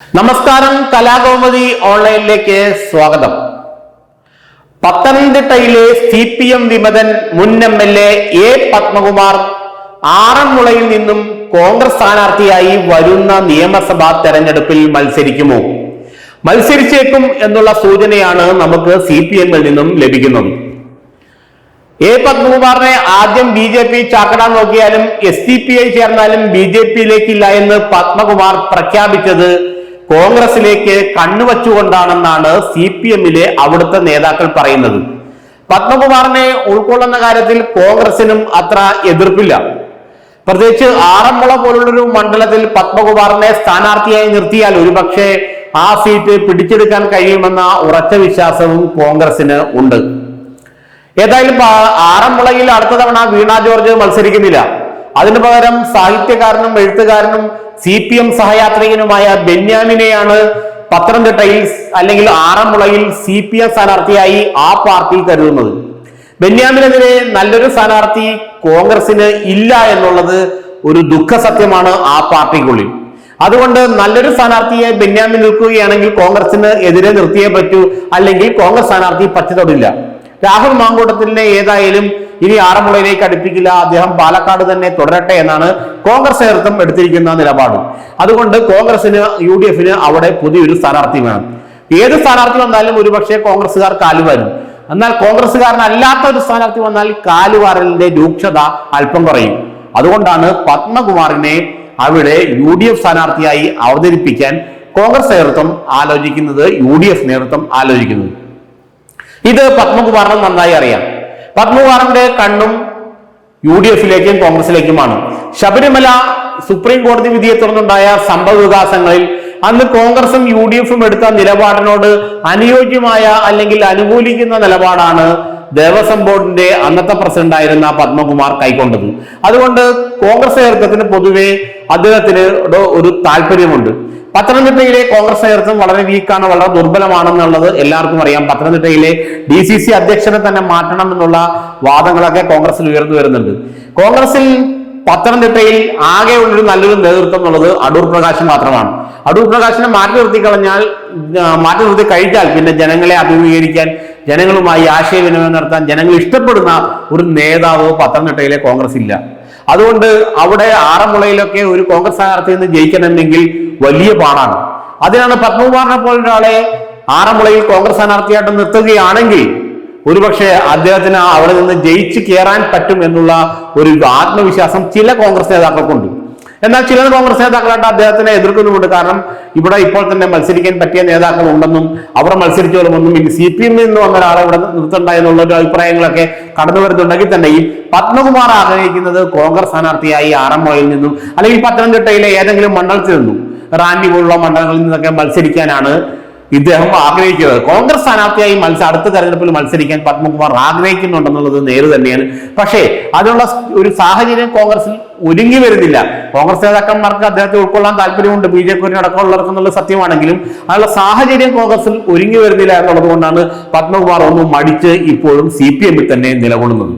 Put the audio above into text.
നമസ്കാരം, കലാകൗമുദി ഓൺലൈനിലേക്ക് സ്വാഗതം. പത്തനംതിട്ടയിലെ CPM വിമതൻ മുൻ MLA A പത്മകുമാർ ആറന്മുളയിൽ നിന്നും കോൺഗ്രസ് സ്ഥാനാർത്ഥിയായി വരുന്ന നിയമസഭാ തെരഞ്ഞെടുപ്പിൽ മത്സരിക്കുമോ? മത്സരിച്ചേക്കും എന്നുള്ള സൂചനയാണ് നമുക്ക് CPM-ൽ നിന്നും ലഭിക്കുന്നത്. A പത്മകുമാറിനെ ആദ്യം BJP ചാക്കടാൻ നോക്കിയാലും SDPI ചേർന്നാലും BJP-യിലേക്കില്ല എന്ന് പത്മകുമാർ പ്രഖ്യാപിച്ചത് കോൺഗ്രസിലേക്ക് കണ്ണുവച്ചുകൊണ്ടാണെന്നാണ് CPM-ലെ അവിടുത്തെ നേതാക്കൾ പറയുന്നത്. പത്മകുമാറിനെ ഉൾക്കൊള്ളുന്ന കാര്യത്തിൽ കോൺഗ്രസിനും അത്ര എതിർപ്പില്ല. പ്രത്യേകിച്ച് ആറന്മുള പോലുള്ളൊരു മണ്ഡലത്തിൽ പത്മകുമാറിനെ സ്ഥാനാർത്ഥിയായി നിർത്തിയാൽ ഒരുപക്ഷെ ആ സീറ്റ് പിടിച്ചെടുക്കാൻ കഴിയുമെന്ന ഉറച്ച വിശ്വാസവും കോൺഗ്രസിന് ഉണ്ട്. ഏതായാലും ആറന്മുളയിൽ അടുത്ത തവണ വീണ ജോർജ് മത്സരിക്കുന്നില്ല. അതിനു പകരം സാഹിത്യകാരനും എഴുത്തുകാരനും CPM സഹയാത്രികനുമായ ബെന്യാമിനെയാണ് പത്തനംതിട്ടയിൽ അല്ലെങ്കിൽ ആറന്മുളയിൽ CPM സ്ഥാനാർത്ഥിയായി ആ പാർട്ടി കരുതുന്നത്. ബെന്യാമിനെതിരെ നല്ലൊരു സ്ഥാനാർത്ഥി കോൺഗ്രസിന് ഇല്ല എന്നുള്ളത് ഒരു ദുഃഖ സത്യമാണ് ആ പാർട്ടിക്കുള്ളിൽ. അതുകൊണ്ട് നല്ലൊരു സ്ഥാനാർത്ഥിയെ ബെന്യാമിൻ നിൽക്കുകയാണെങ്കിൽ കോൺഗ്രസിന് എതിരെ നിർത്തിയേ പറ്റൂ, അല്ലെങ്കിൽ കോൺഗ്രസ് സ്ഥാനാർത്ഥി പച്ചതൊടില്ല. രാഹുൽ മാങ്കൂട്ടത്തിനെ ഏതായാലും ഇനി ആറന്മുളയിലേക്ക് അടുപ്പിക്കില്ല, അദ്ദേഹം പാലക്കാട് തന്നെ തുടരട്ടെ എന്നാണ് കോൺഗ്രസ് നേതൃത്വം എടുത്തിരിക്കുന്ന നിലപാട്. അതുകൊണ്ട് കോൺഗ്രസിന് UDF-ന് അവിടെ പുതിയൊരു സ്ഥാനാർത്ഥി വേണം. ഏത് സ്ഥാനാർത്ഥി വന്നാലും ഒരുപക്ഷെ കോൺഗ്രസ്സുകാർ കാലുവാരും. എന്നാൽ കോൺഗ്രസ്സുകാരനല്ലാത്ത ഒരു സ്ഥാനാർത്ഥി വന്നാൽ കാലുവാരലിന്റെ രൂക്ഷത അല്പം കുറയും. അതുകൊണ്ടാണ് പത്മകുമാറിനെ അവിടെ UDF സ്ഥാനാർത്ഥിയായി അവതരിപ്പിക്കാൻ കോൺഗ്രസ് നേതൃത്വം ആലോചിക്കുന്നത്, UDF നേതൃത്വം ആലോചിക്കുന്നത്. ഇത് പത്മകുമാറിന് നന്നായി അറിയാം. പത്മകുമാറിന്റെ കണ്ണും UDF-ലേക്കും കോൺഗ്രസിലേക്കുമാണ്. ശബരിമല സുപ്രീം കോടതി വിധിയെ തുടർന്നുണ്ടായ സംഭവ വികാസങ്ങളിൽ അന്ന് കോൺഗ്രസും UDF-ഉം എടുത്ത നിലപാടിനോട് അനുയോജ്യമായ അല്ലെങ്കിൽ അനുകൂലിക്കുന്ന നിലപാടാണ് ദേവസ്വം ബോർഡിന്റെ അന്നത്തെ പ്രസിഡന്റായിരുന്ന പത്മകുമാർ കൈക്കൊണ്ടത്. അതുകൊണ്ട് കോൺഗ്രസ് നേതൃത്വത്തിന് പൊതുവെ അദ്ദേഹത്തിന് ഒരു താല്പര്യമുണ്ട്. പത്തനംതിട്ടയിലെ കോൺഗ്രസ് നേതൃത്വം വളരെ വീക്കാണ്, വളരെ ദുർബലമാണെന്നുള്ളത് എല്ലാവർക്കും അറിയാം. പത്തനംതിട്ടയിലെ DCC അധ്യക്ഷനെ തന്നെ മാറ്റണം എന്നുള്ള വാദങ്ങളൊക്കെ കോൺഗ്രസിൽ ഉയർന്നു വരുന്നുണ്ട്. കോൺഗ്രസിൽ പത്തനംതിട്ടയിൽ ആകെയുള്ളൊരു നല്ലൊരു നേതൃത്വം എന്നുള്ളത് അടൂർ പ്രകാശ് മാത്രമാണ്. അടൂർ പ്രകാശിനെ മാറ്റി നിർത്തി കഴിഞ്ഞാൽ പിന്നെ ജനങ്ങളെ അഭിമുഖീകരിക്കാൻ, ജനങ്ങളുമായി ആശയവിനിമയം നടത്താൻ ജനങ്ങൾ ഇഷ്ടപ്പെടുന്ന ഒരു നേതാവ് പത്തനംതിട്ടയിലെ കോൺഗ്രസ് ഇല്ല. അതുകൊണ്ട് അവിടെ ആറന്മുളയിലൊക്കെ ഒരു കോൺഗ്രസ് സ്ഥാനാർത്ഥി നിന്ന് ജയിക്കണമെങ്കിൽ വലിയ പാടാണ്. അതിനാണ് പത്മകുമാറിനെ പോലൊരാളെ ആറന്മുളയിൽ കോൺഗ്രസ് സ്ഥാനാർത്ഥിയായിട്ട് നിർത്തുകയാണെങ്കിൽ ഒരുപക്ഷെ അദ്ദേഹത്തിന് അവിടെ നിന്ന് ജയിച്ച് കയറാൻ പറ്റും എന്നുള്ള ഒരു ആത്മവിശ്വാസം ചില കോൺഗ്രസ് നേതാക്കൾക്കുണ്ട്. എന്നാൽ ചില കോൺഗ്രസ് നേതാക്കളായിട്ട് അദ്ദേഹത്തിനെ എതിർക്കുന്നുമുണ്ട്. കാരണം ഇവിടെ ഇപ്പോൾ തന്നെ മത്സരിക്കാൻ പറ്റിയ നേതാക്കൾ ഉണ്ടെന്നും അവർ മത്സരിച്ചോളുമെന്നും ഇനി CPM-ൽ നിന്ന് വന്ന ഒരാളെ ഇവിടെ നിർത്തണ്ട എന്നുള്ള ഒരു അഭിപ്രായങ്ങളൊക്കെ കടന്നു വരുന്നുണ്ടെങ്കിൽ തന്നെയും പത്മകുമാർ ആഗ്രഹിക്കുന്നത് കോൺഗ്രസ് സ്ഥാനാർത്ഥിയായി ആറന്മുളയിൽ നിന്നും അല്ലെങ്കിൽ പത്തനംതിട്ടയിലെ ഏതെങ്കിലും മണ്ഡലത്തിൽ നിന്നും, റാന്നി പോലുള്ള മണ്ഡലങ്ങളിൽ നിന്നൊക്കെ മത്സരിക്കാനാണ് ഇദ്ദേഹം ആഗ്രഹിക്കുന്നത്. കോൺഗ്രസ് സ്ഥാനാർത്ഥിയായി അടുത്ത തെരഞ്ഞെടുപ്പിൽ മത്സരിക്കാൻ പത്മകുമാർ ആഗ്രഹിക്കുന്നുണ്ടെന്നുള്ളത് നേര് തന്നെയാണ്. പക്ഷേ അതിനുള്ള ഒരു സാഹചര്യം കോൺഗ്രസിൽ ഒരുങ്ങി വരുന്നില്ല. കോൺഗ്രസ് നേതാക്കന്മാർക്ക് അദ്ദേഹത്തെ ഉൾക്കൊള്ളാൻ താല്പര്യമുണ്ട്, BJP അടക്കമുള്ളവർക്ക് എന്നുള്ള സത്യമാണെങ്കിലും അതിനുള്ള സാഹചര്യം കോൺഗ്രസിൽ ഒരുങ്ങി വരുന്നില്ല എന്നുള്ളത് കൊണ്ടാണ് പത്മകുമാർ ഒന്നും മടിച്ച് ഇപ്പോഴും CPM-ൽ തന്നെ നിലകൊള്ളുന്നത്.